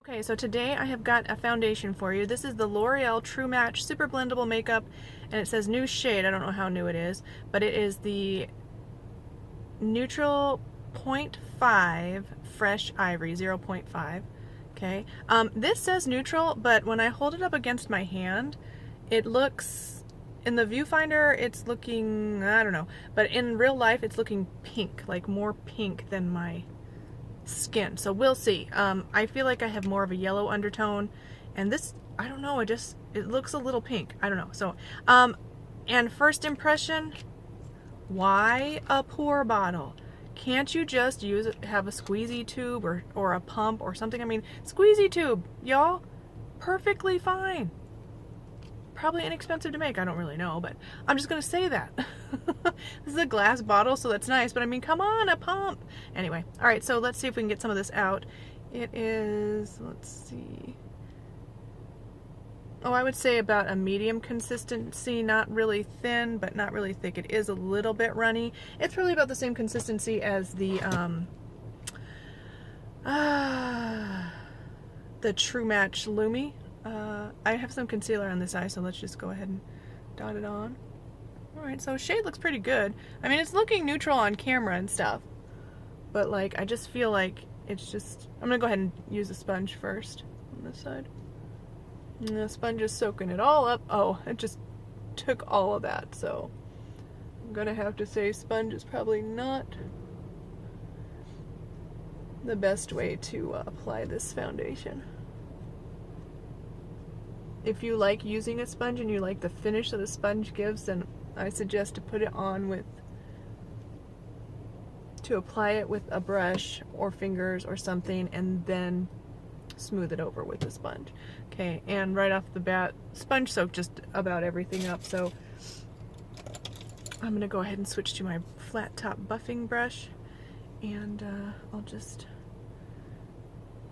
Okay, so today I have got a foundation for you. This is the L'Oreal True Match Super Blendable Makeup, and it says new shade. I don't know how new it is, but it is the Neutral 0.5 Fresh Ivory, 0.5. Okay, this says neutral, but when I hold it up against my hand, it looks, in the viewfinder, it's looking, I don't know, but in real life, it's looking pink, like more pink than my skin, so we'll see. I feel like I have more of a yellow undertone, and this, I don't know, it looks a little pink. I don't know. So, and first impression, why a pour bottle? Can't you just have a squeezy tube or a pump or something? I mean, squeezy tube, y'all, perfectly fine. Probably inexpensive to make, I don't really know, but I'm just gonna say that. This is a glass bottle, so that's nice, but I mean, come on, a pump. Anyway, all right, so let's see if we can get some of this out. It is, let's see. Oh, I would say about a medium consistency, not really thin, but not really thick. It is a little bit runny. It's probably about the same consistency as the True Match Lumi. I have some concealer on this eye, so let's just go ahead and dot it on. Alright, so shade looks pretty good. I mean, it's looking neutral on camera and stuff, but like, I just feel like it's just, I'm gonna go ahead and use a sponge first on this side. And the sponge is soaking it all up. Oh, it just took all of that, so I'm gonna have to say sponge is probably not the best way to apply this foundation. If you like using a sponge and you like the finish that the sponge gives, then I suggest to put it on to apply it with a brush or fingers or something, and then smooth it over with the sponge. Okay, and right off the bat, sponge soaked just about everything up, so I'm gonna go ahead and switch to my flat top buffing brush, and I'll just,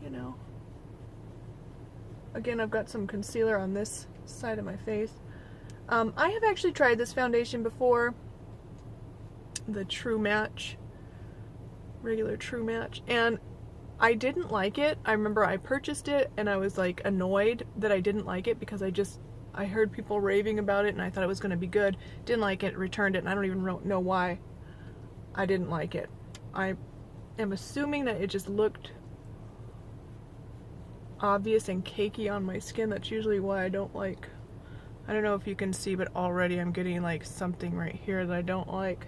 you know, again, I've got some concealer on this side of my face. I have actually tried this foundation before, the True Match, regular True Match, and I didn't like it. I remember I purchased it and I was like annoyed that I didn't like it because I heard people raving about it and I thought it was going to be good. Didn't like it, returned it, and I don't even know why I didn't like it. I am assuming that it just looked obvious and cakey on my skin. That's usually why I don't like. I don't know if you can see, but already I'm getting like something right here that I don't like,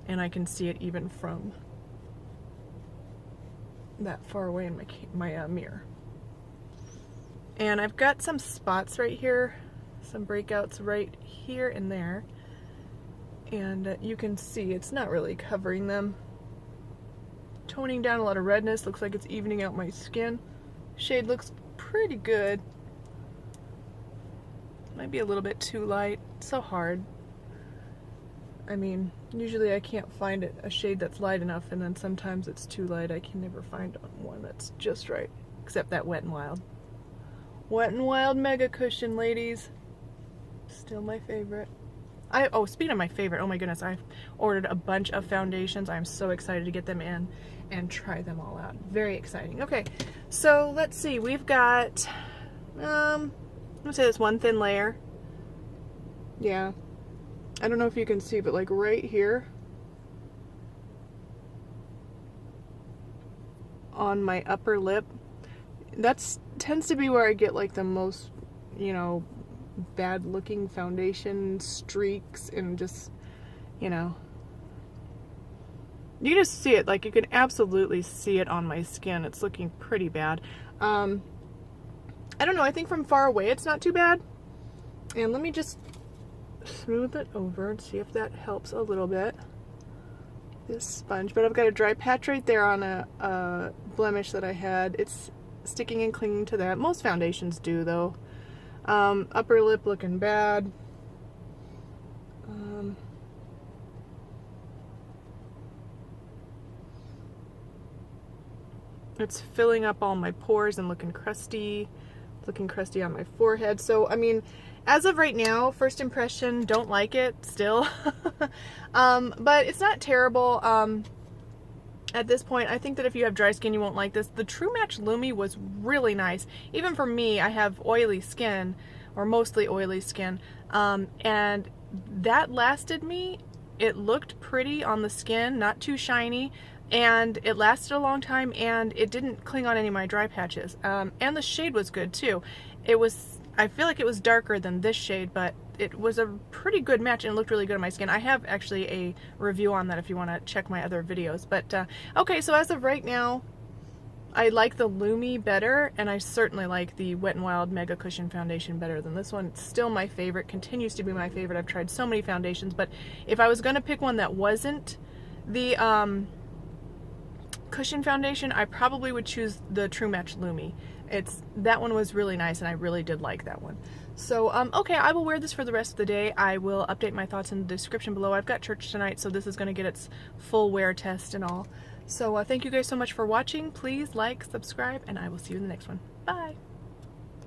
and I can see it even from that far away in my mirror. And I've got some spots right here, some breakouts right here and there, and you can see it's not really covering them. Toning down a lot of redness, looks like it's evening out my skin. Shade looks pretty good. Might be a little bit too light. It's so hard. I mean, usually I can't find a shade that's light enough, and then sometimes it's too light. I can never find one that's just right. Except that Wet n Wild. Wet n Wild Mega Cushion, ladies. Still my favorite. Oh, speaking of my favorite, oh my goodness, I've ordered a bunch of foundations. I'm so excited to get them in and try them all out. Very exciting. Okay, so let's see. We've got, let's say this one thin layer. Yeah. I don't know if you can see, but like right here on my upper lip, tends to be where I get like the most, you know, bad looking foundation streaks, and just, you know, you just see it, like you can absolutely see it on my skin. It's looking pretty bad. I don't know, I think from far away it's not too bad. And let me just smooth it over and see if that helps a little bit. This sponge, but I've got a dry patch right there on a blemish that I had. It's sticking and clinging to that. Most foundations do though. Upper lip looking bad. It's filling up all my pores and looking crusty. Looking crusty on my forehead. So, I mean, as of right now, first impression, don't like it still. But it's not terrible. at this point, I think that if you have dry skin, you won't like this. The True Match Lumi was really nice. Even for me, I have oily skin, or mostly oily skin, and that lasted me. It looked pretty on the skin, not too shiny, and it lasted a long time, and it didn't cling on any of my dry patches. And the shade was good too. I feel like it was darker than this shade, but it was a pretty good match and it looked really good on my skin. I have actually a review on that if you want to check my other videos. But okay, so as of right now, I like the Lumi better, and I certainly like the Wet n Wild Mega Cushion Foundation better than this one. It's still my favorite, continues to be my favorite. I've tried so many foundations, but if I was going to pick one that wasn't the cushion foundation, I probably would choose the True Match Lumi. That one was really nice, and I really did like that one. So, okay, I will wear this for the rest of the day. I will update my thoughts in the description below. I've got church tonight, so this is going to get its full wear test and all. So, thank you guys so much for watching. Please like, subscribe, and I will see you in the next one. Bye!